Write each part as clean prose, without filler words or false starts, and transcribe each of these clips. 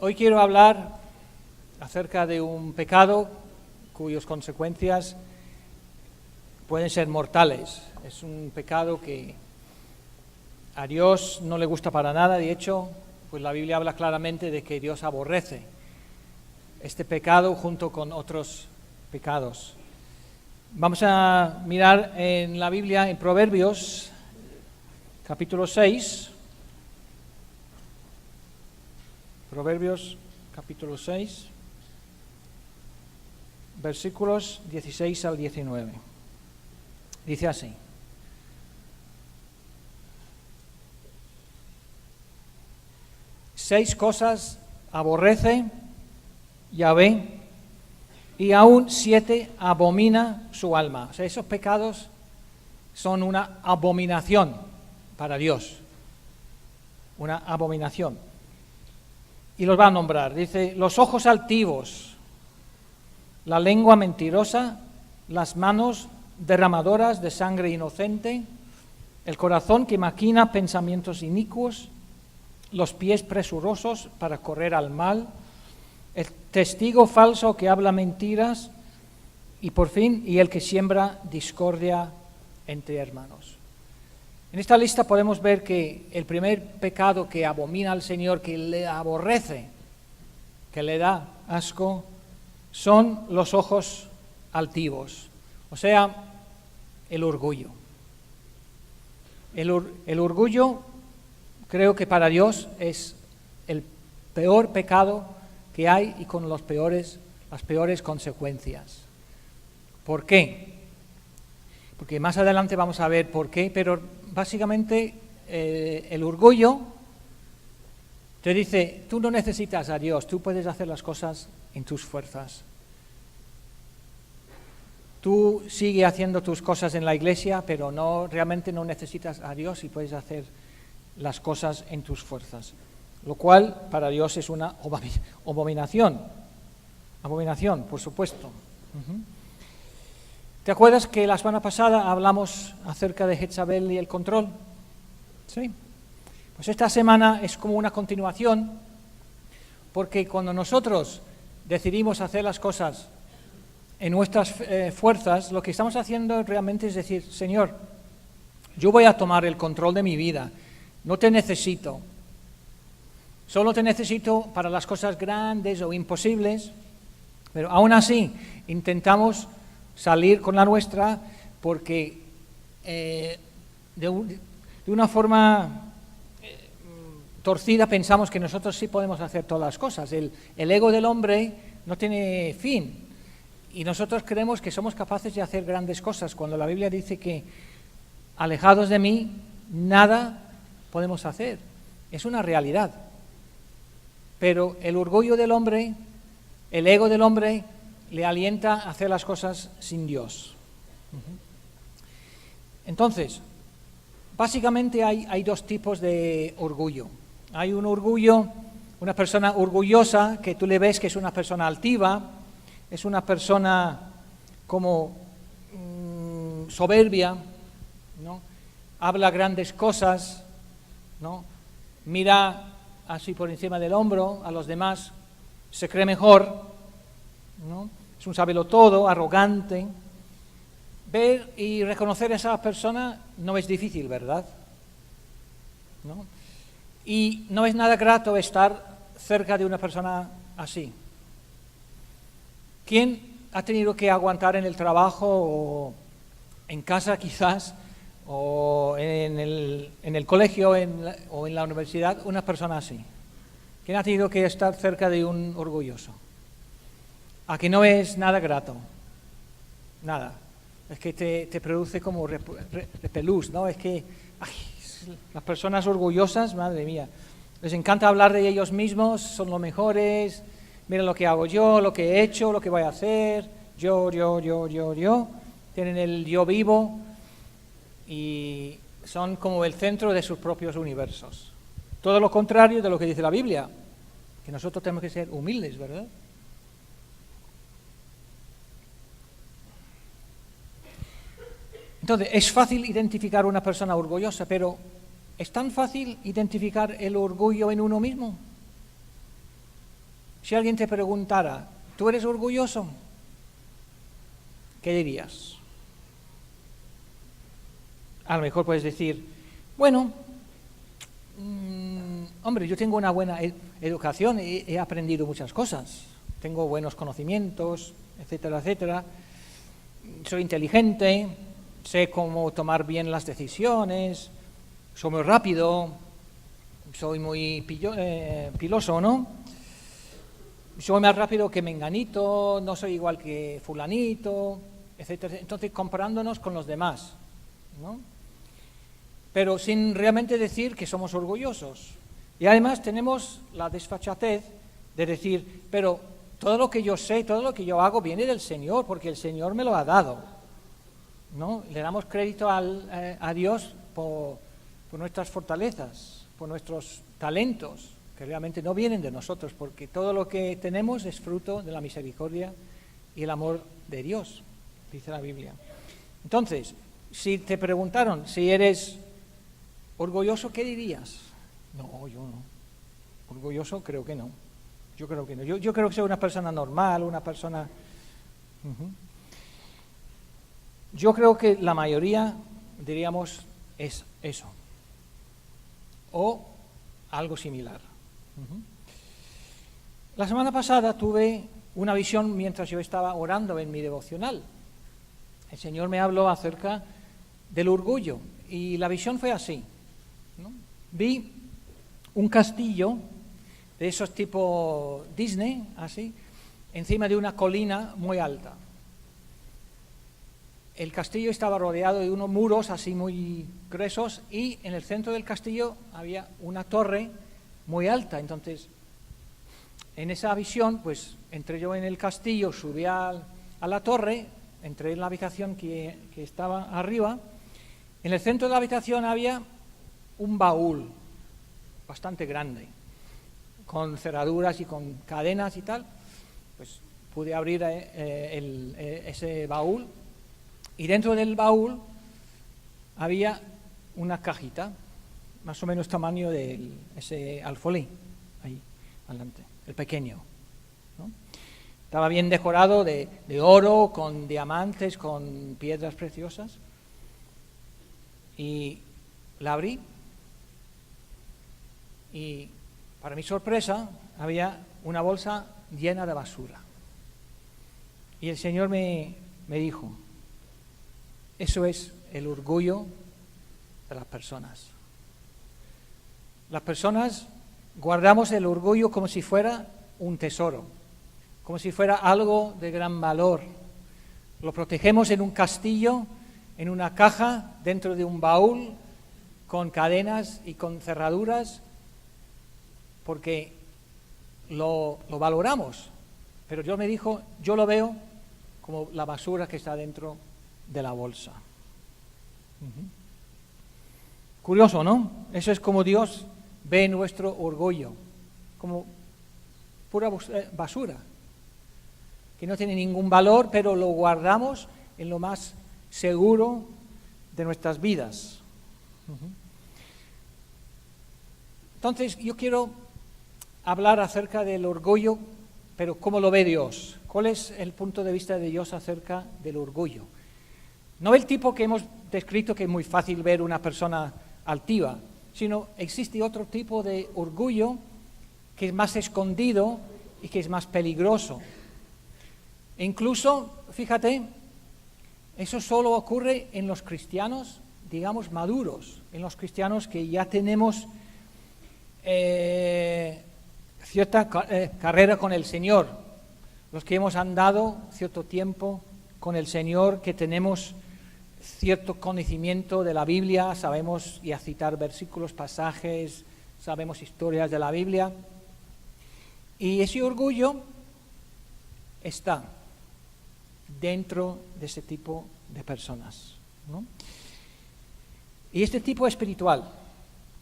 Hoy quiero hablar acerca de un pecado cuyas consecuencias pueden ser mortales. Es un pecado que a Dios no le gusta para nada. De hecho, pues la Biblia habla claramente de que Dios aborrece este pecado junto con otros pecados. Vamos a mirar en la Biblia, en Proverbios, capítulo 6. Proverbios, capítulo 6, versículos 16 al 19. Dice así: Seis cosas aborrece Yahvé, y aún 7 abomina su alma. O sea, esos pecados son una abominación para Dios. Una abominación. Y los va a nombrar. Dice: los ojos altivos, la lengua mentirosa, las manos derramadoras de sangre inocente, el corazón que maquina pensamientos inicuos, los pies presurosos para correr al mal, el testigo falso que habla mentiras, y por fin, y el que siembra discordia entre hermanos. En esta lista podemos ver que el primer pecado que abomina al Señor, que le aborrece, que le da asco, son los ojos altivos, o sea, el orgullo. El orgullo, creo que para Dios es el peor pecado que hay y con las peores consecuencias. ¿Por qué? Porque más adelante vamos a ver por qué, pero básicamente el orgullo te dice: tú no necesitas a Dios, tú puedes hacer las cosas en tus fuerzas. Tú sigue haciendo tus cosas en la iglesia, pero realmente no necesitas a Dios y puedes hacer las cosas en tus fuerzas. Lo cual para Dios es una abominación. Abominación, por supuesto. ¿Te acuerdas que la semana pasada hablamos acerca de Jezabel y el control? Sí. Pues esta semana es como una continuación, porque cuando nosotros decidimos hacer las cosas en nuestras fuerzas, lo que estamos haciendo realmente es decir: Señor, yo voy a tomar el control de mi vida, no te necesito, solo te necesito para las cosas grandes o imposibles, pero aún así intentamos salir con la nuestra porque de una forma torcida pensamos que nosotros sí podemos hacer todas las cosas. El ego del hombre no tiene fin y nosotros creemos que somos capaces de hacer grandes cosas cuando la Biblia dice que alejados de mí nada podemos hacer. Es una realidad. Pero el orgullo del hombre, el ego del hombre, le alienta a hacer las cosas sin Dios. Entonces, básicamente hay dos tipos de orgullo. Hay un orgullo, una persona orgullosa, que tú le ves que es una persona altiva, es una persona como soberbia, ¿no? Habla grandes cosas, ¿no? Mira así por encima del hombro a los demás, se cree mejor, ¿no? Es un sabelotodo, arrogante. Ver y reconocer a esa persona no es difícil, ¿verdad? ¿No? Y no es nada grato estar cerca de una persona así. ¿Quién ha tenido que aguantar en el trabajo o en casa quizás, o en el colegio o en la universidad, una persona así? ¿Quién ha tenido que estar cerca de un orgulloso? A que no es nada grato, nada. Es que te produce como repelús, ¿no? Es que las personas orgullosas, madre mía, les encanta hablar de ellos mismos, son los mejores, mira lo que hago yo, lo que he hecho, lo que voy a hacer, yo. Tienen el yo vivo y son como el centro de sus propios universos. Todo lo contrario de lo que dice la Biblia, que nosotros tenemos que ser humildes, ¿verdad? Entonces, es fácil identificar una persona orgullosa, pero ¿es tan fácil identificar el orgullo en uno mismo? Si alguien te preguntara, ¿tú eres orgulloso? ¿Qué dirías? A lo mejor puedes decir, bueno, hombre, yo tengo una buena educación, he aprendido muchas cosas, tengo buenos conocimientos, etcétera, etcétera, soy inteligente, sé cómo tomar bien las decisiones, soy muy rápido, soy muy piloso, ¿no? Soy más rápido que menganito, no soy igual que fulanito, etcétera. Entonces, comparándonos con los demás, ¿no? Pero sin realmente decir que somos orgullosos. Y además tenemos la desfachatez de decir, pero todo lo que yo sé, todo lo que yo hago viene del Señor, porque el Señor me lo ha dado, ¿no? Le damos crédito a Dios por nuestras fortalezas, por nuestros talentos, que realmente no vienen de nosotros, porque todo lo que tenemos es fruto de la misericordia y el amor de Dios, dice la Biblia. Entonces, si te preguntaron si eres orgulloso, ¿qué dirías? No, yo no. Orgulloso creo que no. Yo creo que no. Yo creo que soy una persona normal, una persona... Yo creo que la mayoría, diríamos, es eso. O algo similar. La semana pasada tuve una visión mientras yo estaba orando en mi devocional. El Señor me habló acerca del orgullo y la visión fue así, ¿no? Vi un castillo de esos tipo Disney, así, encima de una colina muy alta. El castillo estaba rodeado de unos muros así muy gruesos y en el centro del castillo había una torre muy alta. Entonces, en esa visión, pues entré yo en el castillo, subí a la torre, entré en la habitación que estaba arriba. En el centro de la habitación había un baúl bastante grande, con cerraduras y con cadenas y tal. Pues pude abrir ese baúl y dentro del baúl había una cajita, más o menos tamaño de ese alfolí, ahí, adelante, el pequeño, ¿no? Estaba bien decorado de oro, con diamantes, con piedras preciosas. Y la abrí y, para mi sorpresa, había una bolsa llena de basura. Y el Señor me dijo, eso es el orgullo de las personas. Las personas guardamos el orgullo como si fuera un tesoro, como si fuera algo de gran valor. Lo protegemos en un castillo, en una caja, dentro de un baúl, con cadenas y con cerraduras, porque lo valoramos. Pero Dios me dijo, yo lo veo como la basura que está dentro de la bolsa. Curioso, ¿no? Eso es como Dios ve nuestro orgullo, como pura basura, que no tiene ningún valor, pero lo guardamos en lo más seguro de nuestras vidas. Entonces, yo quiero hablar acerca del orgullo, pero ¿cómo lo ve Dios? ¿Cuál es el punto de vista de Dios acerca del orgullo? No el tipo que hemos descrito, que es muy fácil ver una persona altiva, sino existe otro tipo de orgullo que es más escondido y que es más peligroso. E incluso, fíjate, eso solo ocurre en los cristianos, digamos, maduros, en los cristianos que ya tenemos cierta carrera con el Señor, los que hemos andado cierto tiempo con el Señor, que tenemos cierto conocimiento de la Biblia, sabemos ya citar versículos, pasajes, sabemos historias de la Biblia, y ese orgullo está dentro de ese tipo de personas, ¿no? Y este tipo espiritual,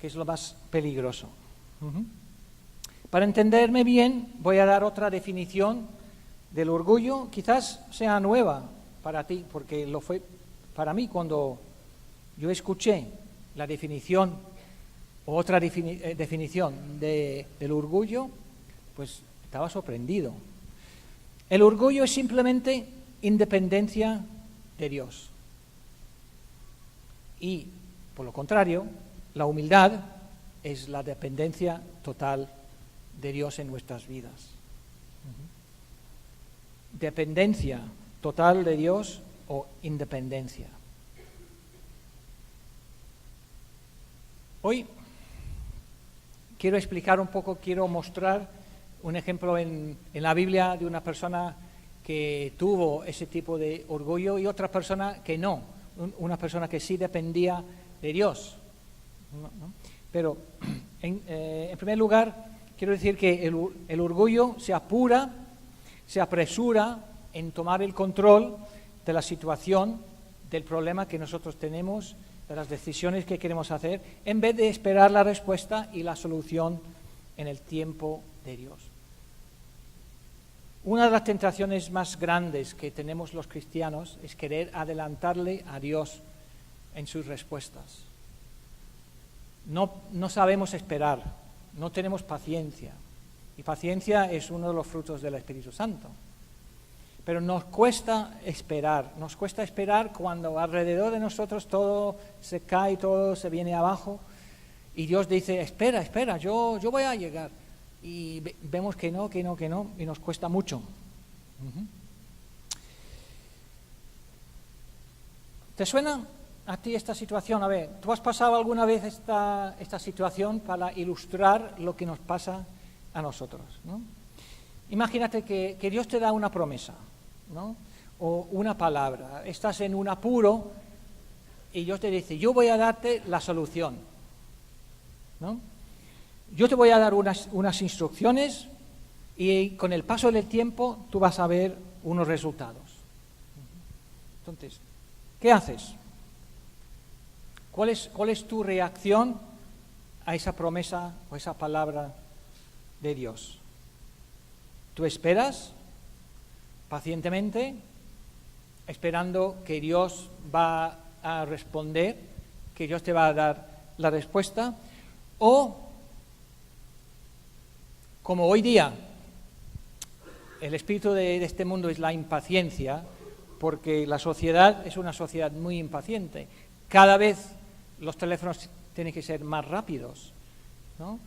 que es lo más peligroso. Para entenderme bien, voy a dar otra definición del orgullo, quizás sea nueva para ti, porque lo fue para mí cuando yo escuché la definición, otra definición del orgullo, pues estaba sorprendido. El orgullo es simplemente independencia de Dios. Y, por lo contrario, la humildad es la dependencia total de Dios en nuestras vidas. Dependencia total de Dios o independencia. Hoy quiero explicar un poco, quiero mostrar un ejemplo en la Biblia de una persona que tuvo ese tipo de orgullo y otra persona que no, una persona que sí dependía de Dios. ¿No? Pero, en primer lugar, quiero decir que el orgullo se apura, se apresura en tomar el control de la situación, del problema que nosotros tenemos, de las decisiones que queremos hacer, en vez de esperar la respuesta y la solución en el tiempo de Dios. Una de las tentaciones más grandes que tenemos los cristianos es querer adelantarle a Dios en sus respuestas. No sabemos esperar, no tenemos paciencia. Y paciencia es uno de los frutos del Espíritu Santo. Pero nos cuesta esperar cuando alrededor de nosotros todo se cae, todo se viene abajo. Y Dios dice, espera, yo voy a llegar. Y vemos que no, y nos cuesta mucho. ¿Te suena a ti esta situación? A ver, ¿tú has pasado alguna vez esta situación para ilustrar lo que nos pasa a nosotros, ¿no? Imagínate que Dios te da una promesa, ¿no? O una palabra. Estás en un apuro y Dios te dice, yo voy a darte la solución, ¿no? Yo te voy a dar unas instrucciones y con el paso del tiempo tú vas a ver unos resultados. Entonces, ¿qué haces? ¿Cuál es tu reacción a esa promesa o esa palabra de Dios? ¿Tú esperas pacientemente, esperando que Dios va a responder, que Dios te va a dar la respuesta? ¿O, como hoy día, el espíritu de este mundo es la impaciencia, porque la sociedad es una sociedad muy impaciente? Cada vez los teléfonos tienen que ser más rápidos, ¿no?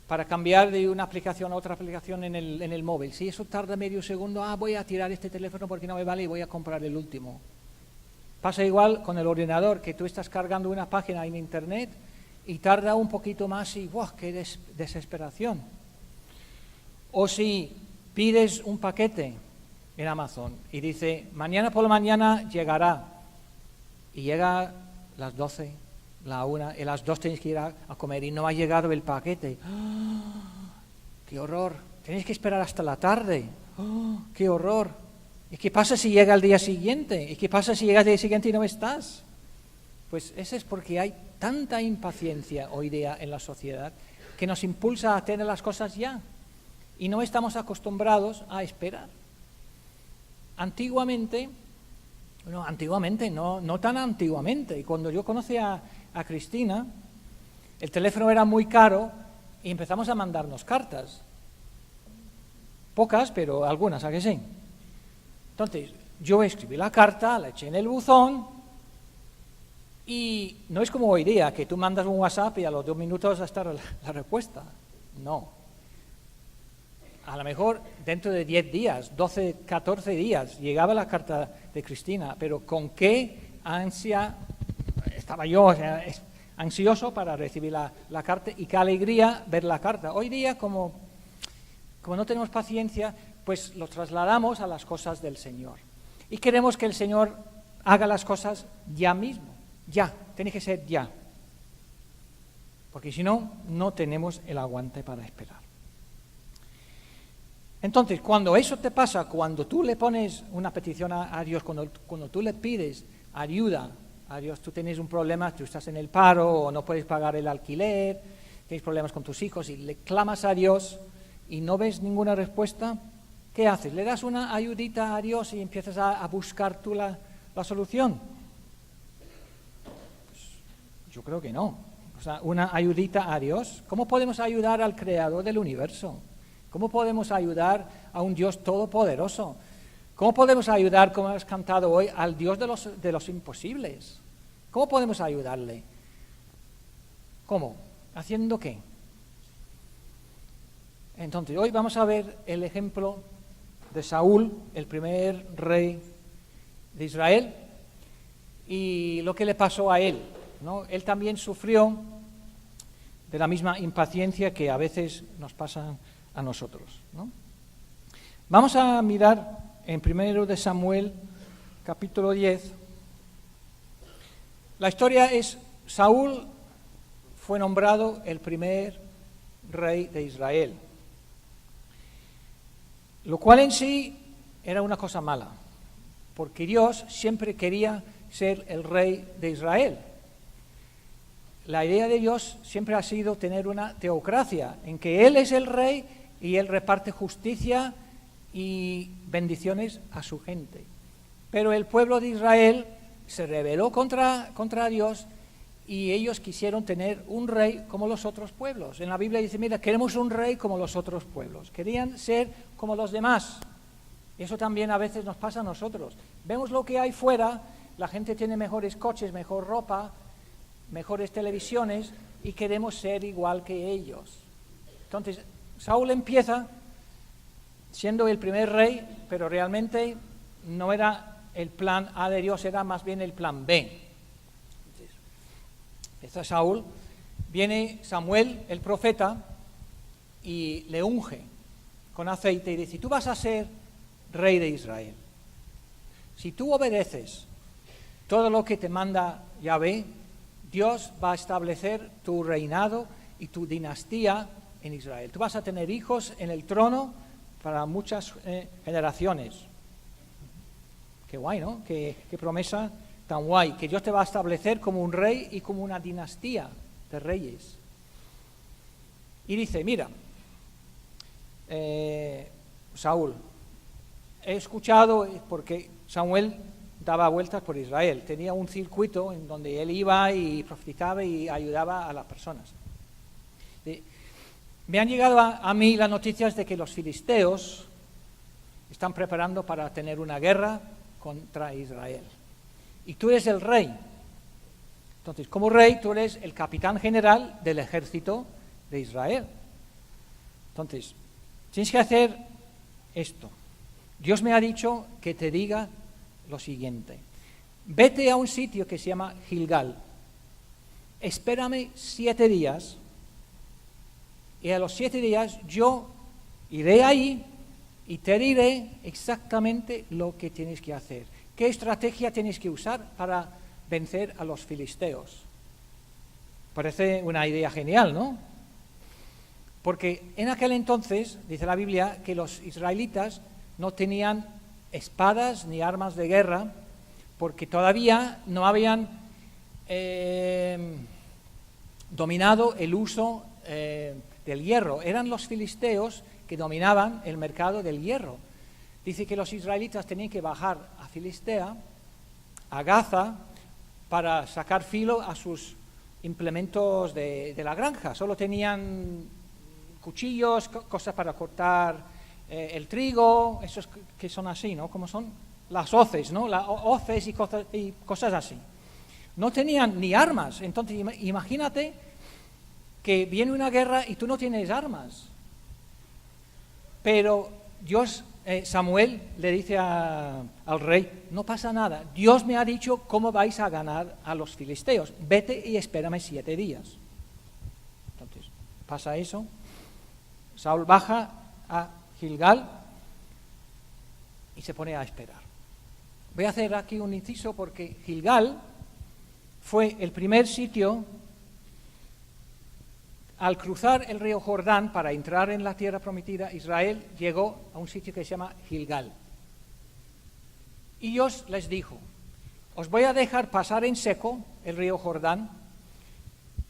Para cambiar de una aplicación a otra aplicación en el móvil. Si eso tarda medio segundo, voy a tirar este teléfono porque no me vale y voy a comprar el último. Pasa igual con el ordenador, que tú estás cargando una página en Internet y tarda un poquito más y ¡buah, qué desesperación! O si pides un paquete en Amazon y dice, mañana por la mañana llegará, y llega a las 12, la 1, y a las 2 tienes que ir a comer y no ha llegado el paquete. ¡Oh, qué horror! Tienes que esperar hasta la tarde. ¡Oh, qué horror! ¿Y qué pasa si llega al día siguiente? ¿Y qué pasa si llega al día siguiente y no estás? Pues eso es porque hay tanta impaciencia hoy día en la sociedad que nos impulsa a tener las cosas ya. Y no estamos acostumbrados a esperar. Antiguamente, no tan antiguamente, y cuando yo conocí a Cristina, el teléfono era muy caro y empezamos a mandarnos cartas. Pocas, pero algunas, ¿a que sí? Entonces, yo escribí la carta, la eché en el buzón, y no es como hoy día, que tú mandas un WhatsApp y a los 2 minutos está la respuesta. No. A lo mejor dentro de 10 días, 12, 14 días, llegaba la carta de Cristina, pero con qué ansia estaba yo, ansioso para recibir la carta, y qué alegría ver la carta. Hoy día, como no tenemos paciencia, pues lo trasladamos a las cosas del Señor. Y queremos que el Señor haga las cosas ya mismo, ya, tiene que ser ya. Porque si no, no tenemos el aguante para esperar. Entonces, cuando eso te pasa, cuando tú le pones una petición a Dios, cuando tú le pides ayuda a Dios, tú tienes un problema, tú estás en el paro o no puedes pagar el alquiler, tienes problemas con tus hijos y le clamas a Dios y no ves ninguna respuesta, ¿qué haces? ¿Le das una ayudita a Dios y empiezas a buscar tú la solución? Pues, yo creo que no. O sea, una ayudita a Dios. ¿Cómo podemos ayudar al Creador del universo? ¿Cómo podemos ayudar a un Dios todopoderoso? ¿Cómo podemos ayudar, como hemos cantado hoy, al Dios de los imposibles? ¿Cómo podemos ayudarle? ¿Cómo? ¿Haciendo qué? Entonces, hoy vamos a ver el ejemplo de Saúl, el primer rey de Israel, y lo que le pasó a él, ¿no? Él también sufrió de la misma impaciencia que a veces nos pasa a nosotros, ¿no? Vamos a mirar en 1 de Samuel, capítulo 10. La historia es, Saúl fue nombrado el primer rey de Israel, lo cual en sí era una cosa mala, porque Dios siempre quería ser el rey de Israel. La idea de Dios siempre ha sido tener una teocracia, en que Él es el rey y Él reparte justicia y bendiciones a su gente. Pero el pueblo de Israel se rebeló contra Dios y ellos quisieron tener un rey como los otros pueblos. En la Biblia dice, mira, queremos un rey como los otros pueblos. Querían ser como los demás. Eso también a veces nos pasa a nosotros. Vemos lo que hay fuera, la gente tiene mejores coches, mejor ropa, mejores televisiones y queremos ser igual que ellos. Entonces, Saúl empieza siendo el primer rey, pero realmente no era el plan A de Dios, era más bien el plan B. Está Saúl, viene Samuel, el profeta, y le unge con aceite y dice, tú vas a ser rey de Israel. Si tú obedeces todo lo que te manda Yahvé, Dios va a establecer tu reinado y tu dinastía en Israel. Tú vas a tener hijos en el trono para muchas generaciones. Qué guay, ¿no? Qué promesa tan guay, que Dios te va a establecer como un rey y como una dinastía de reyes. Y dice, mira, Saúl, he escuchado, porque Samuel daba vueltas por Israel, tenía un circuito en donde él iba y profetizaba y ayudaba a las personas. Me han llegado a mí las noticias de que los filisteos están preparando para tener una guerra contra Israel. Y tú eres el rey. Entonces, como rey, tú eres el capitán general del ejército de Israel. Entonces, tienes que hacer esto. Dios me ha dicho que te diga lo siguiente. Vete a un sitio que se llama Gilgal. Espérame 7 días. Y a los 7 días yo iré ahí y te diré exactamente lo que tienes que hacer. ¿Qué estrategia tienes que usar para vencer a los filisteos? Parece una idea genial, ¿no? Porque en aquel entonces, dice la Biblia, que los israelitas no tenían espadas ni armas de guerra, porque todavía no habían dominado el uso del hierro. Eran los filisteos que dominaban el mercado del hierro. Dice que los israelitas tenían que bajar a Filistea, a Gaza, para sacar filo a sus implementos de la granja. Solo tenían cuchillos, cosas para cortar el trigo, esos que son así, ¿no? Como son las hoces, ¿no? Las hoces y cosas así. No tenían ni armas. Entonces, imagínate que viene una guerra y tú no tienes armas. Pero Dios, Samuel le dice al rey, no pasa nada, Dios me ha dicho cómo vais a ganar a los filisteos, vete y espérame 7 días. Entonces, pasa eso, Saúl baja a Gilgal y se pone a esperar. Voy a hacer aquí un inciso porque Gilgal fue el primer sitio. Al cruzar el río Jordán para entrar en la tierra prometida, Israel llegó a un sitio que se llama Gilgal. Y Dios les dijo, os voy a dejar pasar en seco el río Jordán,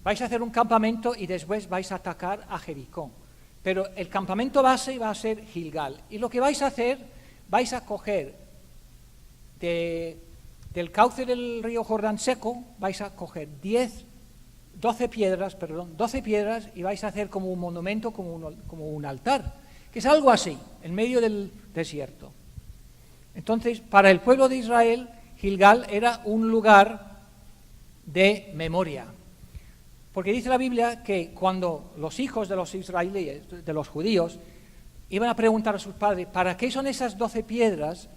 vais a hacer un campamento y después vais a atacar a Jericó. Pero el campamento base va a ser Gilgal. Y lo que vais a hacer, vais a coger del cauce del río Jordán seco, vais a coger 12 piedras y vais a hacer como un monumento, como un altar. que es algo así, en medio del desierto. Entonces, para el pueblo de Israel, Gilgal era un lugar de memoria. Porque dice la Biblia que cuando los hijos de los israelíes, de los judíos, iban a preguntar a sus padres, ¿para qué son esas 12 piedras?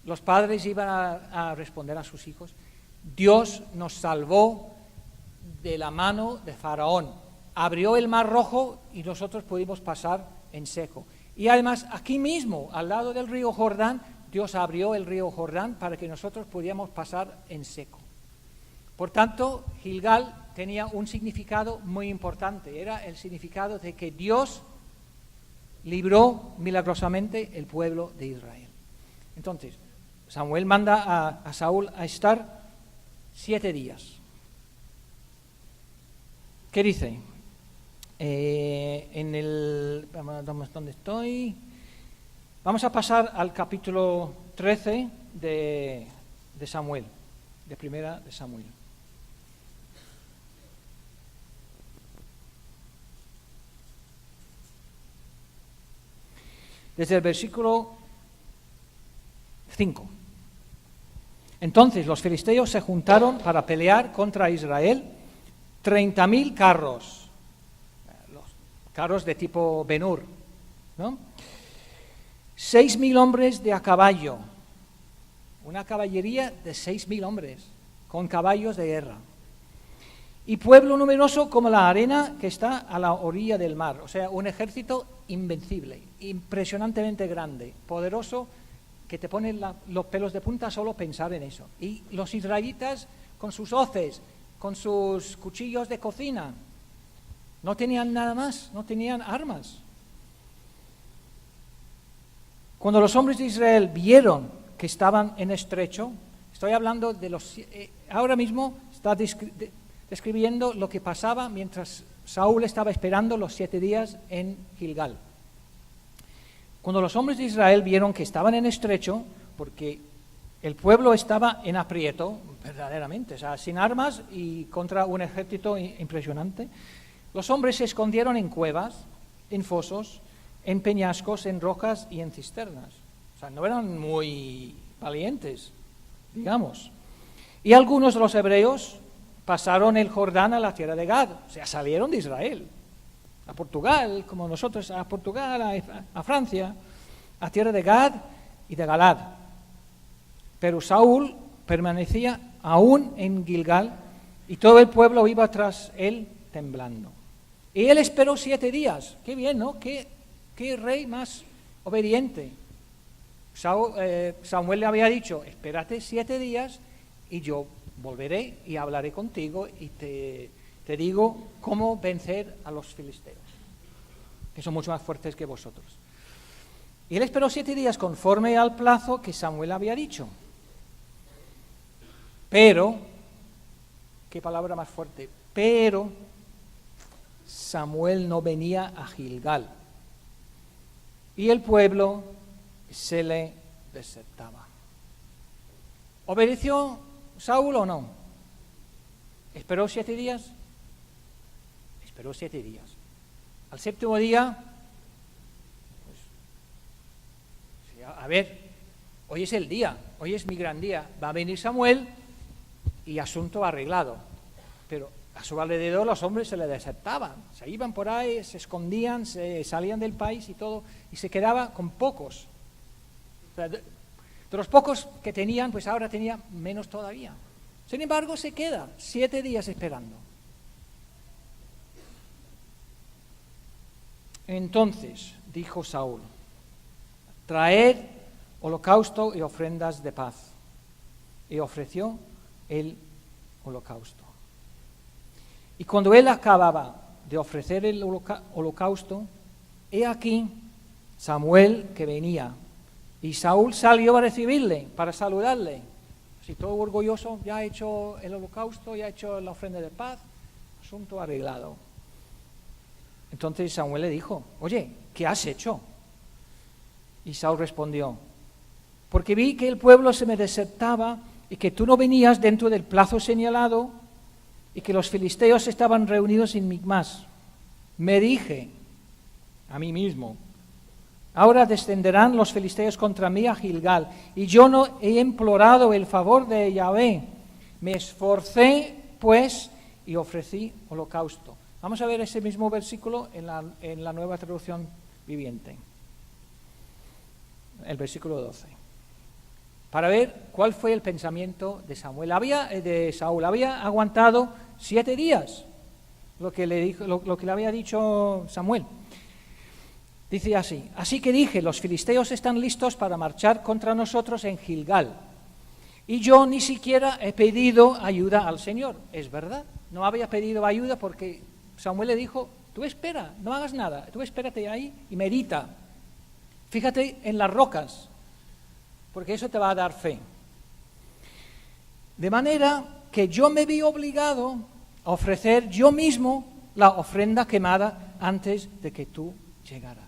Los padres iban a responder a sus hijos, Dios nos salvó de la mano de Faraón, abrió el mar Rojo y nosotros pudimos pasar en seco. Y además, aquí mismo, al lado del río Jordán, Dios abrió el río Jordán para que nosotros pudiéramos pasar en seco. Por tanto, Gilgal tenía un significado muy importante, era el significado de que Dios libró milagrosamente el pueblo de Israel. Entonces, Samuel manda a Saúl a estar 7 días. ¿Qué dice? ¿Dónde estoy? Vamos a pasar al capítulo 13 de Samuel, de primera de Samuel. Desde el versículo 5. Entonces los filisteos se juntaron para pelear contra Israel, 30.000 carros, los carros de tipo Ben-Hur, ¿no? 6.000 hombres de a caballo, una caballería de 6.000 hombres, con caballos de guerra. Y pueblo numeroso como la arena que está a la orilla del mar, o sea, un ejército invencible, impresionantemente grande, poderoso, que te pone los pelos de punta solo pensar en eso. Y los israelitas con sus hoces, con sus cuchillos de cocina, no tenían nada más, no tenían armas. Cuando los hombres de Israel vieron que estaban en estrecho, estoy hablando de los... ahora mismo está describiendo lo que pasaba mientras Saúl estaba esperando los 7 días en Gilgal. Cuando los hombres de Israel vieron que estaban en estrecho, porque el pueblo estaba en aprieto, verdaderamente, o sea, sin armas y contra un ejército impresionante, los hombres se escondieron en cuevas, en fosos, en peñascos, en rocas y en cisternas. O sea, no eran muy valientes, digamos. Y algunos de los hebreos pasaron el Jordán a la tierra de Gad, o sea, salieron de Israel, a Portugal, como nosotros, a Portugal, a Francia, a tierra de Gad y de Galad. Pero Saúl permanecía aún en Gilgal y todo el pueblo iba tras él temblando. Y él esperó 7 días. Qué bien, ¿no? Qué rey más obediente. Samuel le había dicho, espérate 7 días y yo volveré y hablaré contigo y te digo cómo vencer a los filisteos, que son mucho más fuertes que vosotros. Y él esperó 7 días conforme al plazo que Samuel había dicho. Pero, qué palabra más fuerte, pero Samuel no venía a Gilgal y el pueblo se le desertaba. ¿Obedeció Saúl o no? ¿Esperó 7 días? Esperó 7 días. Al 7º día, pues, a ver, hoy es el día, hoy es mi gran día. Va a venir Samuel y asunto arreglado. Pero a su alrededor los hombres se le desertaban, se iban por ahí, se escondían, se salían del país y todo, y se quedaba con pocos. O sea, de los pocos que tenían, pues ahora tenía menos todavía. Sin embargo, se queda 7 días esperando. Entonces dijo Saúl, traed holocausto y ofrendas de paz. Y ofreció el holocausto. Y cuando él acababa de ofrecer el holocausto, he aquí Samuel que venía. Y Saúl salió a recibirle, para saludarle. Así todo orgulloso, ya ha hecho el holocausto, ya ha hecho la ofrenda de paz, asunto arreglado. Entonces Samuel le dijo, oye, ¿qué has hecho? Y Saúl respondió, porque vi que el pueblo se me desertaba y que tú no venías dentro del plazo señalado y que los filisteos estaban reunidos en Micmas. Me dije a mí mismo, Ahora descenderán los filisteos contra mí a Gilgal, y yo no he implorado el favor de Yahvé. Me esforcé, pues, y ofrecí holocausto. Vamos a ver ese mismo versículo en la Nueva Traducción Viviente. El versículo 12. Para ver cuál fue el pensamiento de Saúl. Había aguantado 7 días lo que le había dicho Samuel. Dice así: así que dije, los filisteos están listos para marchar contra nosotros en Gilgal, y yo ni siquiera he pedido ayuda al Señor. Es verdad, no había pedido ayuda porque Samuel le dijo: tú espera, no hagas nada, tú espérate ahí y medita. Fíjate en las rocas, porque eso te va a dar fe. De manera que yo me vi obligado a ofrecer yo mismo la ofrenda quemada antes de que tú llegaras.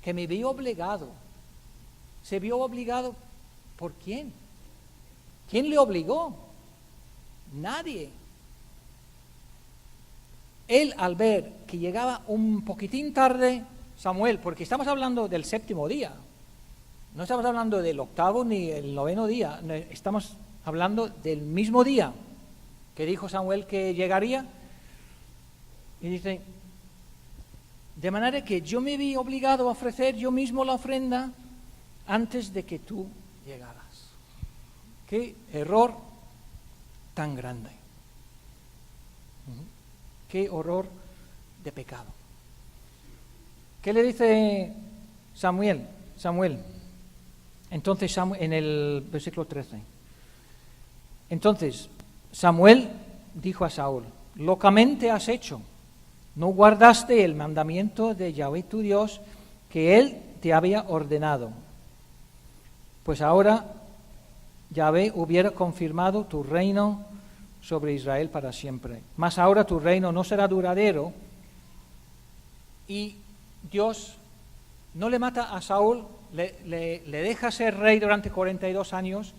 Que me vi obligado. ¿Se vio obligado por quién? ¿Quién le obligó? Nadie. Él, al ver que llegaba un poquitín tarde Samuel, porque estamos hablando del 7º día, no estamos hablando del 8º ni el 9º día, estamos hablando del mismo día que dijo Samuel que llegaría, y dice: de manera que yo me vi obligado a ofrecer yo mismo la ofrenda antes de que tú llegaras. Qué error tan grande. Qué horror de pecado. ¿Qué le dice Samuel? Entonces, en el versículo 13. Entonces, Samuel dijo a Saúl: locamente has hecho. No guardaste el mandamiento de Yahvé tu Dios que él te había ordenado. Pues ahora Yahvé hubiera confirmado tu reino sobre Israel para siempre. Mas ahora tu reino no será duradero, y Dios no le mata a Saúl, le deja ser rey durante 42 años,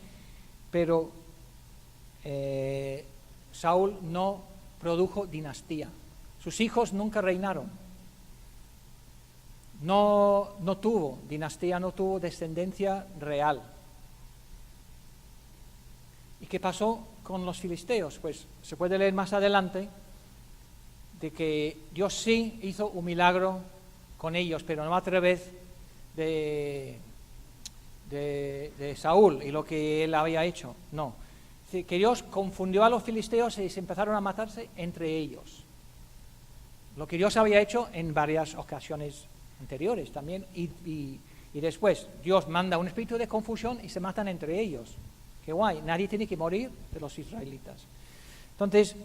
pero Saúl no produjo dinastía. Sus hijos nunca reinaron. No tuvo dinastía, no tuvo descendencia real. ¿Y qué pasó con los filisteos? Pues se puede leer más adelante de que Dios sí hizo un milagro con ellos, pero no a través de Saúl y lo que él había hecho. No. Que Dios confundió a los filisteos y se empezaron a matarse entre ellos. Lo que Dios había hecho en varias ocasiones anteriores también, y después Dios manda un espíritu de confusión y se matan entre ellos. Qué guay, nadie tiene que morir de los israelitas. Entonces,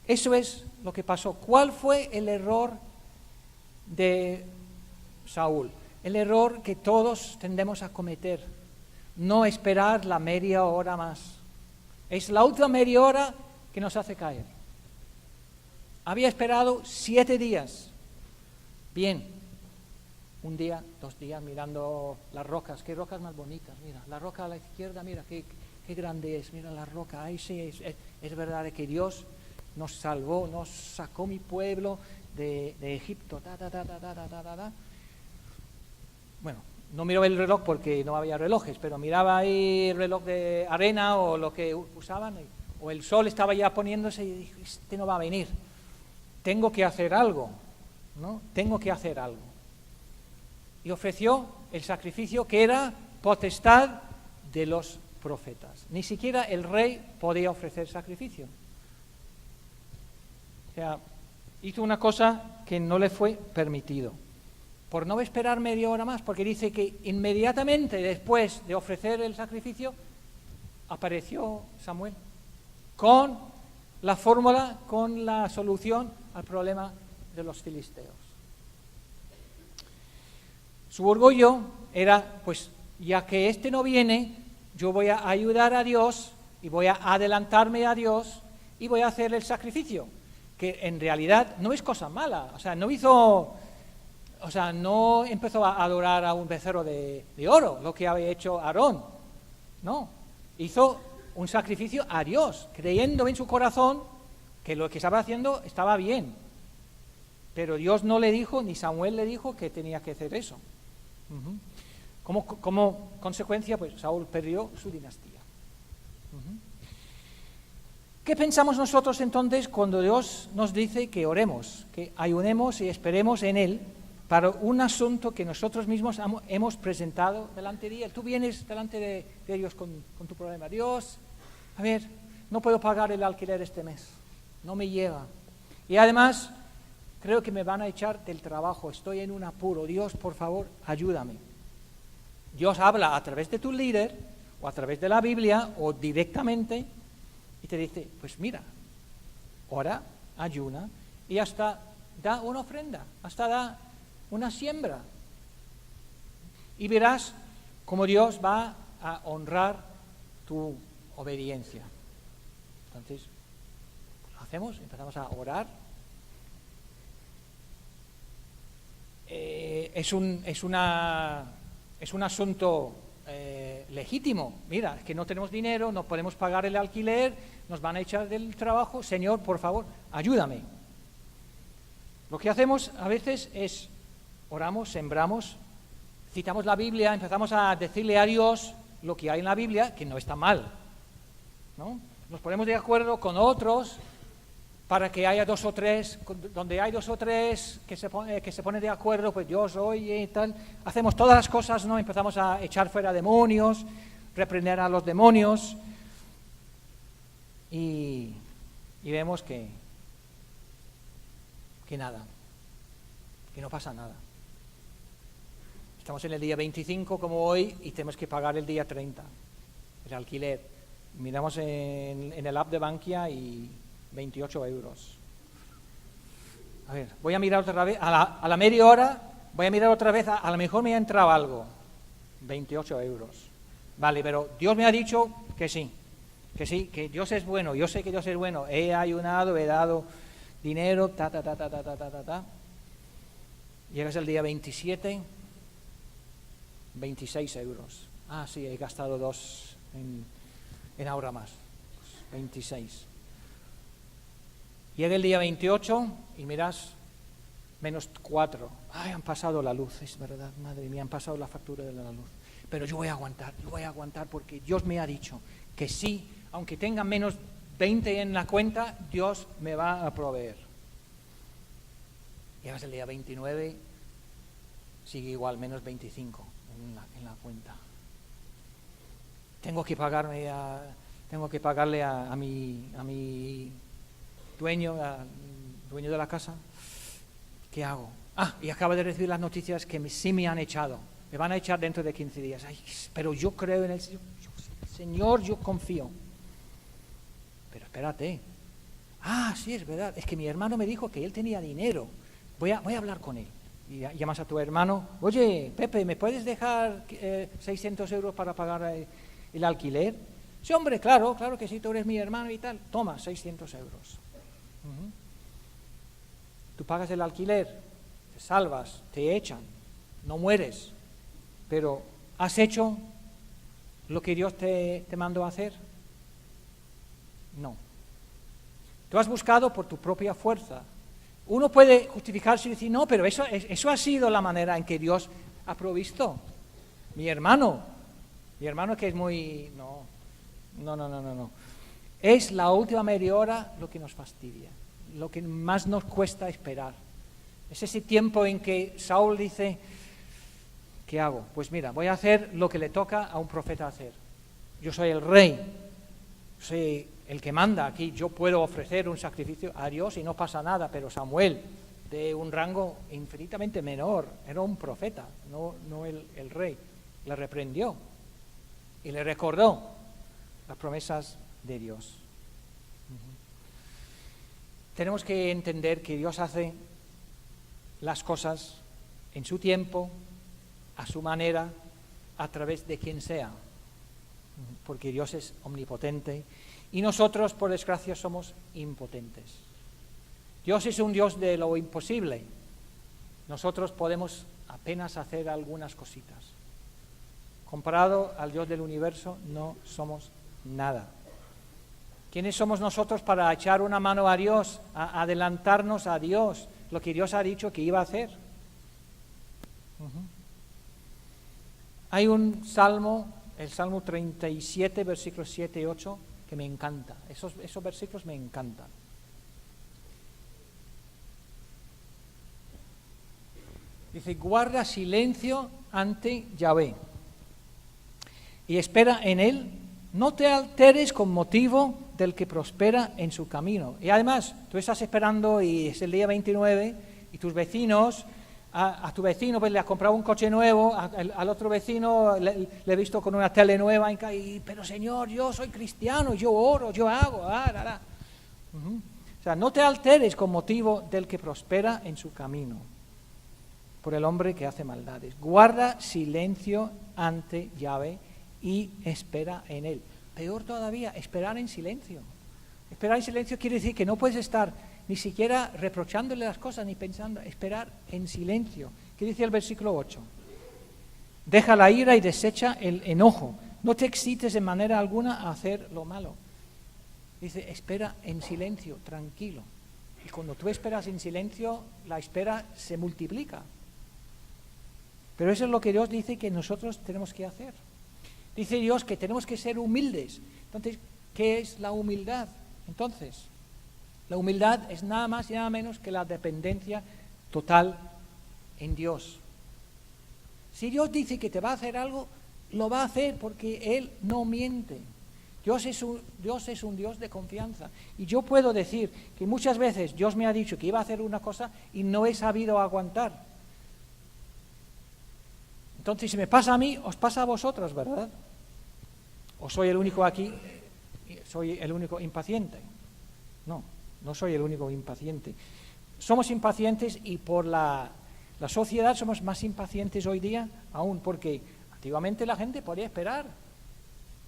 eso es lo que pasó. ¿Cuál fue el error de Saúl? El error que todos tendemos a cometer: no esperar la media hora más. Es la última media hora que nos hace caer. Había esperado 7 días. Bien. Un día, 2 días mirando las rocas. Qué rocas más bonitas. Mira, la roca a la izquierda, mira qué grande es. Mira la roca. Ahí sí, es verdad que Dios nos salvó, nos sacó mi pueblo de Egipto. Bueno, no miró el reloj porque no había relojes, pero miraba ahí el reloj de arena o lo que usaban, o el sol estaba ya poniéndose y dijo: este no va a venir. Tengo que hacer algo, ¿no? Tengo que hacer algo. Y ofreció el sacrificio que era potestad de los profetas. Ni siquiera el rey podía ofrecer sacrificio. O sea, hizo una cosa que no le fue permitido. Por no esperar media hora más, porque dice que inmediatamente después de ofrecer el sacrificio apareció Samuel con la fórmula, con la solución al problema de los filisteos. Su orgullo era: pues ya que este no viene, yo voy a ayudar a Dios y voy a adelantarme a Dios y voy a hacer el sacrificio, que en realidad no es cosa mala. O sea, no empezó a adorar a un becerro de oro, lo que había hecho Aarón. No, hizo un sacrificio a Dios, creyendo en su corazón que lo que estaba haciendo estaba bien. Pero Dios no le dijo, ni Samuel le dijo que tenía que hacer eso. Ujú. Como consecuencia, pues Saúl perdió su dinastía. Ujú. ¿Qué pensamos nosotros entonces cuando Dios nos dice que oremos, que ayunemos y esperemos en Él para un asunto que nosotros mismos hemos presentado delante de Él? Tú vienes delante de Dios con tu problema. Dios, a ver, no puedo pagar el alquiler este mes, no me llega. Y además, creo que me van a echar del trabajo, estoy en un apuro. Dios, por favor, ayúdame. Dios habla a través de tu líder, o a través de la Biblia, o directamente, y te dice, pues mira, ora, ayuna, y hasta da una ofrenda, hasta da una siembra. Y verás cómo Dios va a honrar tu obediencia. Entonces, lo hacemos, empezamos a orar. Es un asunto legítimo. Mira, es que no tenemos dinero, no podemos pagar el alquiler, nos van a echar del trabajo. Señor, por favor, ayúdame. Lo que hacemos a veces es oramos, sembramos, citamos la Biblia, empezamos a decirle a Dios lo que hay en la Biblia, que no está mal, ¿no? Nos ponemos de acuerdo con otros para que haya dos o tres, donde hay dos o tres que se ponen de acuerdo, pues Dios oye y tal. Hacemos todas las cosas, ¿no? Empezamos a echar fuera demonios, reprender a los demonios y vemos que nada, que no pasa nada. Estamos en el día 25 como hoy y tenemos que pagar el día 30, el alquiler. Miramos en el app de Bankia y 28 euros. A ver, voy a mirar otra vez, a la media hora, voy a mirar otra vez, a lo mejor me ha entrado algo. 28 euros. Vale, pero Dios me ha dicho que sí, que Dios es bueno, yo sé que Dios es bueno, he ayunado, he dado dinero, Llegas el día 27, 26 euros. Ah, sí, he gastado 2 en ahora más, 26. Llega el día 28 y miras, menos 4. Ay, han pasado la luz, es verdad, madre mía, han pasado la factura de la luz. Pero yo voy a aguantar porque Dios me ha dicho que sí, aunque tenga menos 20 en la cuenta, Dios me va a proveer. Llegas el día 29, sigue igual, menos 25 en la cuenta. Tengo que pagarle a mi dueño de la casa. ¿Qué hago? Y acabo de recibir las noticias que sí me han echado. Me van a echar dentro de 15 días. Ay, pero yo creo en el Señor, yo confío. Pero espérate. Sí, es verdad. Es que mi hermano me dijo que él tenía dinero. Voy a hablar con él. Y llamas a tu hermano. Oye, Pepe, ¿me puedes dejar 600 euros para pagar el alquiler? Sí, hombre, claro que sí, tú eres mi hermano y tal. Toma, 600 euros. Tú pagas el alquiler, te salvas, te echan, no mueres, pero ¿has hecho lo que Dios te mandó a hacer? No. Tú has buscado por tu propia fuerza. Uno puede justificarse y decir, no, pero eso ha sido la manera en que Dios ha provisto. Mi hermano que es muy... No. Es la última media hora lo que nos fastidia, lo que más nos cuesta esperar. Es ese tiempo en que Saúl dice, ¿qué hago? Pues mira, voy a hacer lo que le toca a un profeta hacer. Yo soy el rey, soy el que manda aquí, yo puedo ofrecer un sacrificio a Dios y no pasa nada, pero Samuel, de un rango infinitamente menor, era un profeta, no el rey, le reprendió y le recordó las promesas de Dios. Tenemos que entender que Dios hace las cosas en su tiempo, a su manera, a través de quien sea, porque Dios es omnipotente y nosotros, por desgracia, somos impotentes. Dios es un Dios de lo imposible. Nosotros podemos apenas hacer algunas cositas. Comparado al Dios del universo, no somos nada. ¿Quiénes somos nosotros para echar una mano a Dios, a adelantarnos a Dios, lo que Dios ha dicho que iba a hacer? Hay un salmo, el Salmo 37, versículos 7 y 8, que me encanta. Esos versículos me encantan. Dice, guarda silencio ante Yahvé y espera en él, no te alteres con motivo del que prospera en su camino. Y además, tú estás esperando y es el día 29 y tus vecinos, a tu vecino pues le has comprado un coche nuevo, al otro vecino le he visto con una tele nueva, pero Señor, yo soy cristiano, yo oro, yo hago, O sea, no te alteres con motivo del que prospera en su camino, por el hombre que hace maldades. Guarda silencio ante Yahvé y espera en él. Peor todavía, esperar en silencio. Esperar en silencio quiere decir que no puedes estar ni siquiera reprochándole las cosas ni pensando, esperar en silencio. ¿Qué dice el versículo 8? Deja la ira y desecha el enojo. No te excites de manera alguna a hacer lo malo. Dice, espera en silencio, tranquilo. Y cuando tú esperas en silencio, la espera se multiplica. Pero eso es lo que Dios dice que nosotros tenemos que hacer. Dice Dios que tenemos que ser humildes. Entonces, ¿qué es la humildad? Entonces, la humildad es nada más y nada menos que la dependencia total en Dios. Si Dios dice que te va a hacer algo, lo va a hacer porque Él no miente. Dios es un Dios de confianza. Y yo puedo decir que muchas veces Dios me ha dicho que iba a hacer una cosa y no he sabido aguantar. Entonces, si me pasa a mí, os pasa a vosotros, ¿verdad? ¿O soy el único aquí? ¿Soy el único impaciente? No soy el único impaciente. Somos impacientes y por la sociedad somos más impacientes hoy día aún, porque antiguamente la gente podía esperar,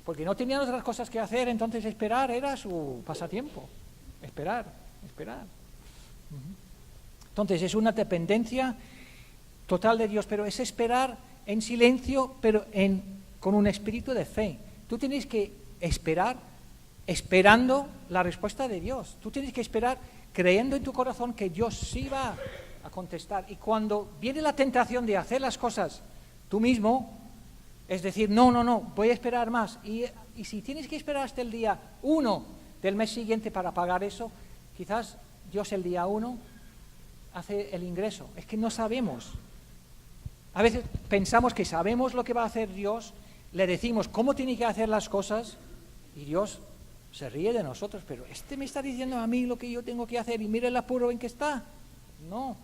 porque no tenían otras cosas que hacer, entonces esperar era su pasatiempo. Esperar. Entonces es una dependencia total de Dios, pero es esperar en silencio, pero con un espíritu de fe. Tú tienes que esperar esperando la respuesta de Dios. Tú tienes que esperar creyendo en tu corazón que Dios sí va a contestar. Y cuando viene la tentación de hacer las cosas tú mismo, es decir, no, voy a esperar más. Y si tienes que esperar hasta el día 1 del mes siguiente para pagar eso, quizás Dios el día 1 hace el ingreso. Es que no sabemos. A veces pensamos que sabemos lo que va a hacer Dios, le decimos cómo tiene que hacer las cosas y Dios se ríe de nosotros, pero me está diciendo a mí lo que yo tengo que hacer y mire el apuro en que está. No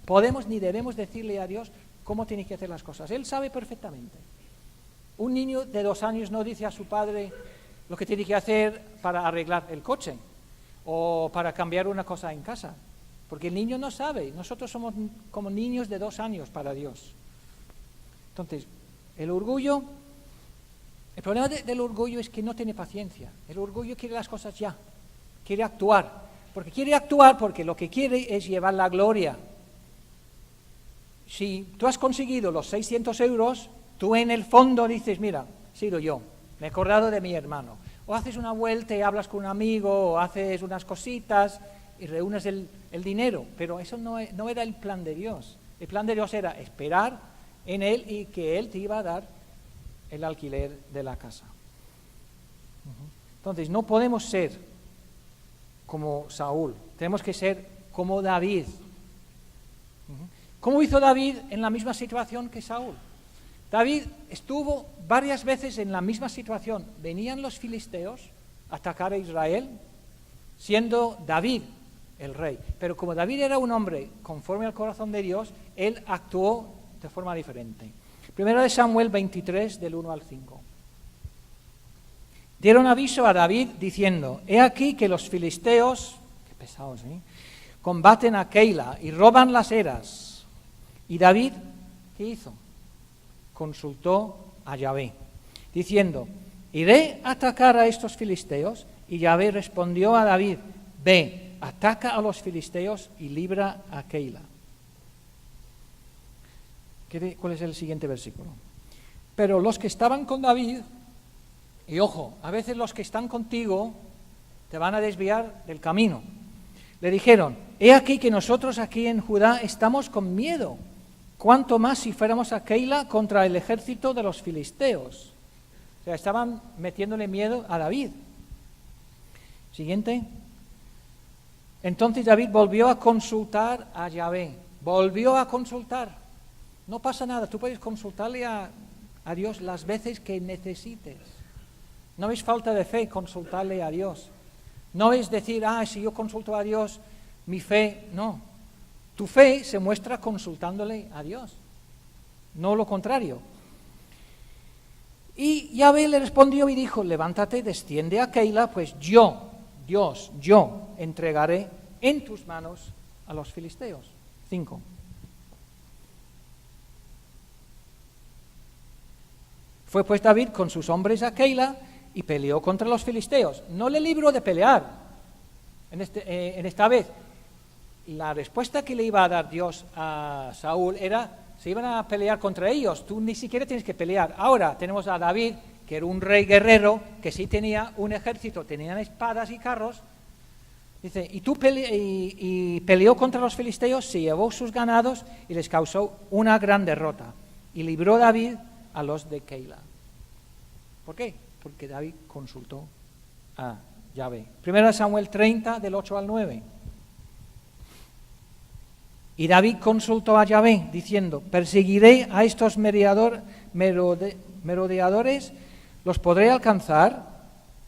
podemos ni debemos decirle a Dios cómo tiene que hacer las cosas. Él sabe perfectamente. Un niño de 2 años no dice a su padre lo que tiene que hacer para arreglar el coche o para cambiar una cosa en casa, porque el niño no sabe. Nosotros somos como niños de 2 años para Dios. Entonces, el problema del orgullo es que no tiene paciencia. El orgullo quiere las cosas ya, quiere actuar, porque lo que quiere es llevar la gloria. Si tú has conseguido los 600 euros, tú en el fondo dices, mira, he sido yo, me he acordado de mi hermano. O haces una vuelta y hablas con un amigo, o haces unas cositas y reúnes el dinero, pero eso no era el plan de Dios. El plan de Dios era esperar en Él y que Él te iba a dar el alquiler de la casa. Entonces, no podemos ser como Saúl, tenemos que ser como David. ¿Cómo hizo David en la misma situación que Saúl? David estuvo varias veces en la misma situación. Venían los filisteos a atacar a Israel, siendo David el rey. Pero como David era un hombre conforme al corazón de Dios, él actuó de forma diferente. Primero de Samuel 23, del 1 al 5. Dieron aviso a David diciendo, he aquí que los filisteos, qué pesados, combaten a Keila y roban las eras. Y David, ¿qué hizo? Consultó a Yahvé, diciendo, iré a atacar a estos filisteos. Y Yahvé respondió a David, ve, ataca a los filisteos y libra a Keila. ¿Cuál es el siguiente versículo? Pero los que estaban con David, y ojo, a veces los que están contigo te van a desviar del camino, le dijeron, he aquí que nosotros aquí en Judá estamos con miedo cuánto más si fuéramos a Keila contra el ejército de los filisteos. O sea, estaban metiéndole miedo a David. Siguiente. Entonces David volvió a consultar a Yahvé. Volvió a consultar. No pasa nada, tú puedes consultarle a Dios las veces que necesites. No es falta de fe consultarle a Dios. No es decir, si yo consulto a Dios, mi fe, no. Tu fe se muestra consultándole a Dios, no lo contrario. Y Yahvé le respondió y dijo, levántate, desciende a Keila, pues yo, Dios, yo entregaré en tus manos a los filisteos. 5. Fue pues David con sus hombres a Keila y peleó contra los filisteos. No le libró de pelear en esta vez. La respuesta que le iba a dar Dios a Saúl era, se iban a pelear contra ellos, tú ni siquiera tienes que pelear. Ahora tenemos a David, que era un rey guerrero, que sí tenía un ejército, tenían espadas y carros. Dice, y peleó contra los filisteos, se llevó sus ganados y les causó una gran derrota. Y libró David a los de Keila. ¿Por qué? Porque David consultó a Yahvé. 1 Samuel 30, del 8 al 9. Y David consultó a Yahvé, diciendo, perseguiré a estos merodeadores, ¿los podré alcanzar?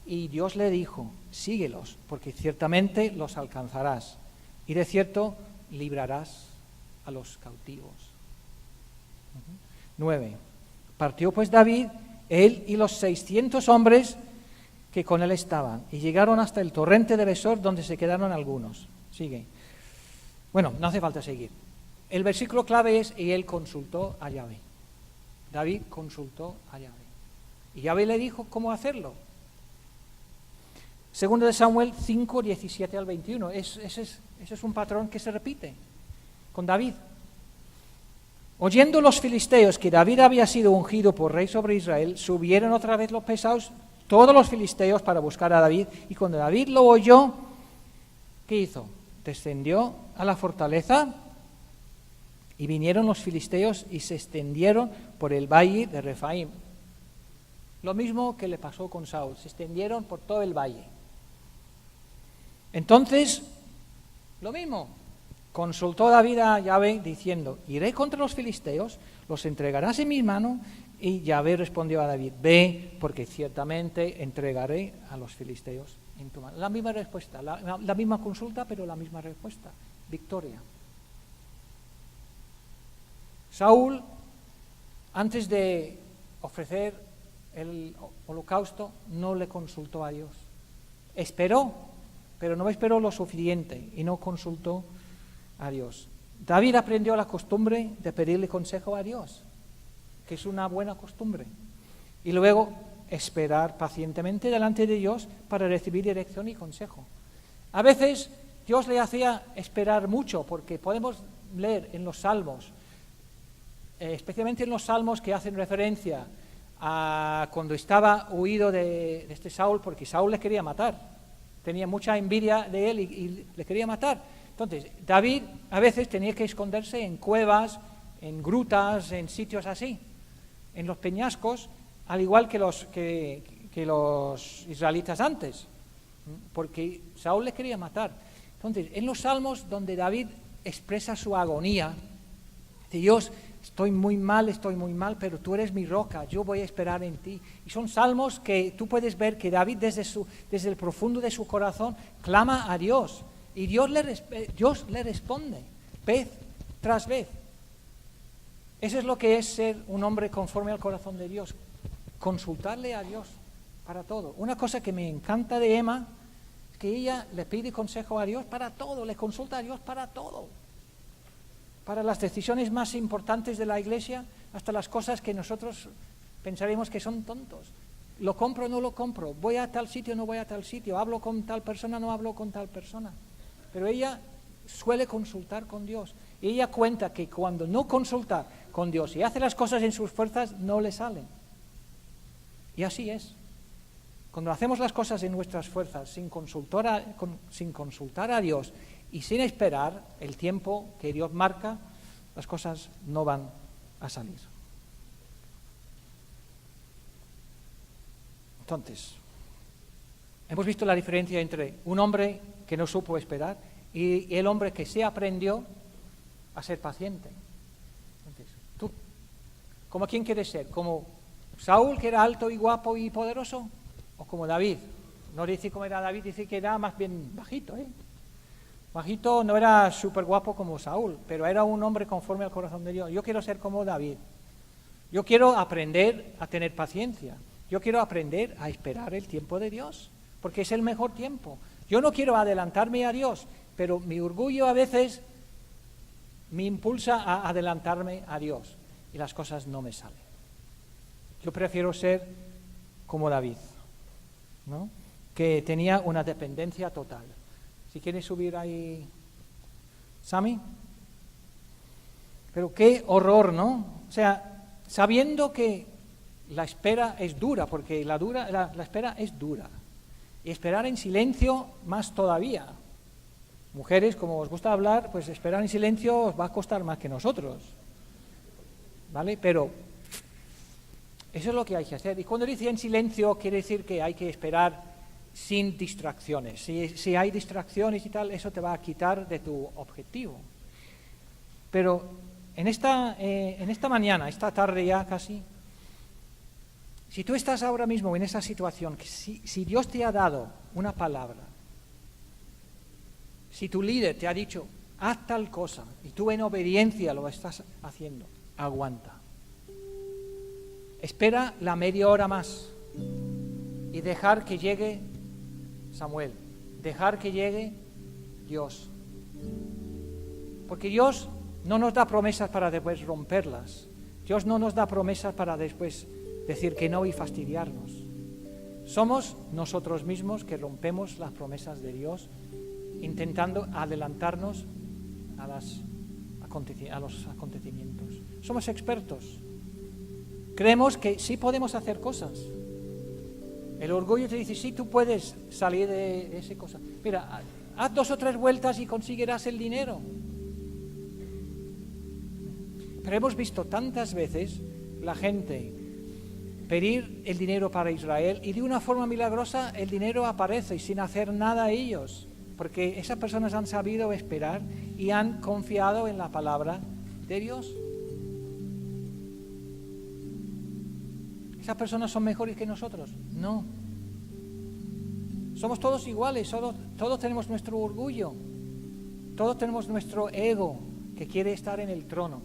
Y Dios le dijo, síguelos, porque ciertamente los alcanzarás, y de cierto librarás a los cautivos. 9. Partió pues David, él y los 600 hombres que con él estaban, y llegaron hasta el torrente de Besor, donde se quedaron algunos. Sigue. Bueno, no hace falta seguir. El versículo clave es, y él consultó a Yahvé. David consultó a Yahvé. Y Yahvé le dijo cómo hacerlo. Segundo de Samuel 5, 17 al 21. Ese es un patrón que se repite con David. Oyendo los filisteos que David había sido ungido por rey sobre Israel, subieron otra vez los pesados, todos los filisteos, para buscar a David. Y cuando David lo oyó, ¿qué hizo? Descendió a la fortaleza y vinieron los filisteos y se extendieron por el valle de Refaim. Lo mismo que le pasó con Saúl, se extendieron por todo el valle. Entonces, lo mismo, consultó David a Yahvé diciendo, iré contra los filisteos, los entregarás en mi mano. Y Yahvé respondió a David, ve, porque ciertamente entregaré a los filisteos en tu mano. La misma respuesta, la misma consulta, pero la misma respuesta, victoria. Saúl, antes de ofrecer el holocausto, no le consultó a Dios. Esperó, pero no esperó lo suficiente y no consultó a Dios. David aprendió la costumbre de pedirle consejo a Dios, que es una buena costumbre, y luego esperar pacientemente delante de Dios para recibir dirección y consejo. A veces Dios le hacía esperar mucho, porque podemos leer en los salmos, especialmente en los salmos que hacen referencia a cuando estaba huido de este Saúl, porque Saúl le quería matar, tenía mucha envidia de él y le quería matar. Entonces David a veces tenía que esconderse en cuevas, en grutas, en sitios así, en los peñascos, al igual que los israelitas antes, porque Saúl le quería matar. Entonces, en los salmos donde David expresa su agonía, dice, Dios, estoy muy mal, pero tú eres mi roca, yo voy a esperar en ti. Y son salmos que tú puedes ver que David desde el profundo de su corazón clama a Dios, y Dios le responde vez tras vez. Eso es lo que es ser un hombre conforme al corazón de Dios, consultarle a Dios para todo. Una cosa que me encanta de Emma es que ella le pide consejo a Dios para todo, le consulta a Dios para todo. Para las decisiones más importantes de la iglesia, hasta las cosas que nosotros pensaremos que son tontos. ¿Lo compro o no lo compro? ¿Voy a tal sitio o no voy a tal sitio? ¿Hablo con tal persona o no hablo con tal persona? Pero ella suele consultar con Dios. Y ella cuenta que cuando no consulta con Dios y hace las cosas en sus fuerzas, no le salen. Y así es. Cuando hacemos las cosas en nuestras fuerzas, sin consultar a Dios y sin esperar el tiempo que Dios marca, las cosas no van a salir. Entonces, hemos visto la diferencia entre un hombre que no supo esperar y el hombre que se aprendió a ser paciente. Entonces, ¿tú como quién quieres ser? ¿Como Saúl, que era alto y guapo y poderoso? ¿O como David? No dice cómo era David, dice que era más bien bajito, Bajito, no era súper guapo como Saúl, pero era un hombre conforme al corazón de Dios. Yo quiero ser como David. Yo quiero aprender a tener paciencia. Yo quiero aprender a esperar el tiempo de Dios, porque es el mejor tiempo. Yo no quiero adelantarme a Dios, pero mi orgullo a veces me impulsa a adelantarme a Dios y las cosas no me salen. Yo prefiero ser como David, ¿no? Que tenía una dependencia total. Si quieres subir ahí, Sami. Pero qué horror, ¿no? O sea, sabiendo que la espera es dura, porque la espera es dura. Y esperar en silencio más todavía. Mujeres, como os gusta hablar, pues esperar en silencio os va a costar más que nosotros. ¿Vale? Pero eso es lo que hay que hacer. Y cuando dice en silencio, quiere decir que hay que esperar sin distracciones. Si hay distracciones y tal, eso te va a quitar de tu objetivo. Pero en esta mañana, esta tarde ya casi, si tú estás ahora mismo en esa situación, que si Dios te ha dado una palabra, si tu líder te ha dicho, haz tal cosa, y tú en obediencia lo estás haciendo, aguanta. Espera la media hora más y dejar que llegue Samuel, dejar que llegue Dios. Porque Dios no nos da promesas para después romperlas. Dios no nos da promesas para después decir que no y fastidiarnos. Somos nosotros mismos que rompemos las promesas de Dios intentando adelantarnos a los acontecimientos. Somos expertos. Creemos que sí podemos hacer cosas. El orgullo te dice, sí, tú puedes salir de esa cosa. Mira, haz 2 o 3 vueltas y conseguirás el dinero. Pero hemos visto tantas veces la gente pedir el dinero para Israel y de una forma milagrosa el dinero aparece y sin hacer nada a ellos, porque esas personas han sabido esperar y han confiado en la palabra de Dios. ¿Esas personas son mejores que nosotros? No. Somos todos iguales, todos tenemos nuestro orgullo, todos tenemos nuestro ego que quiere estar en el trono.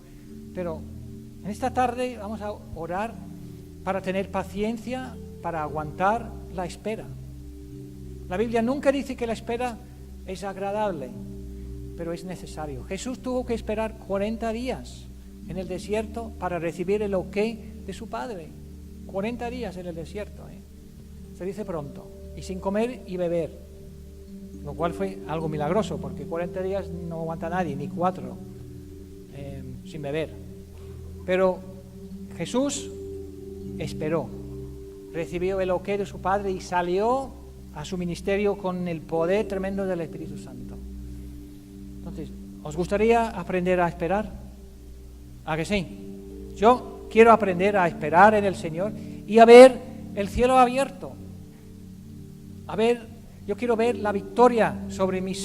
Pero en esta tarde vamos a orar para tener paciencia, para aguantar la espera. La Biblia nunca dice que la espera es agradable, pero es necesario. Jesús tuvo que esperar 40 días en el desierto para recibir el ok de su Padre. 40 días en el desierto, se dice pronto, y sin comer y beber, lo cual fue algo milagroso, porque 40 días no aguanta nadie, ni 4, sin beber. Pero Jesús esperó, recibió el ok de su Padre y salió a su ministerio con el poder tremendo del Espíritu Santo. Entonces, ¿os gustaría aprender a esperar? ¿A que sí? Yo quiero aprender a esperar en el Señor y a ver el cielo abierto. Yo quiero ver la victoria sobre mis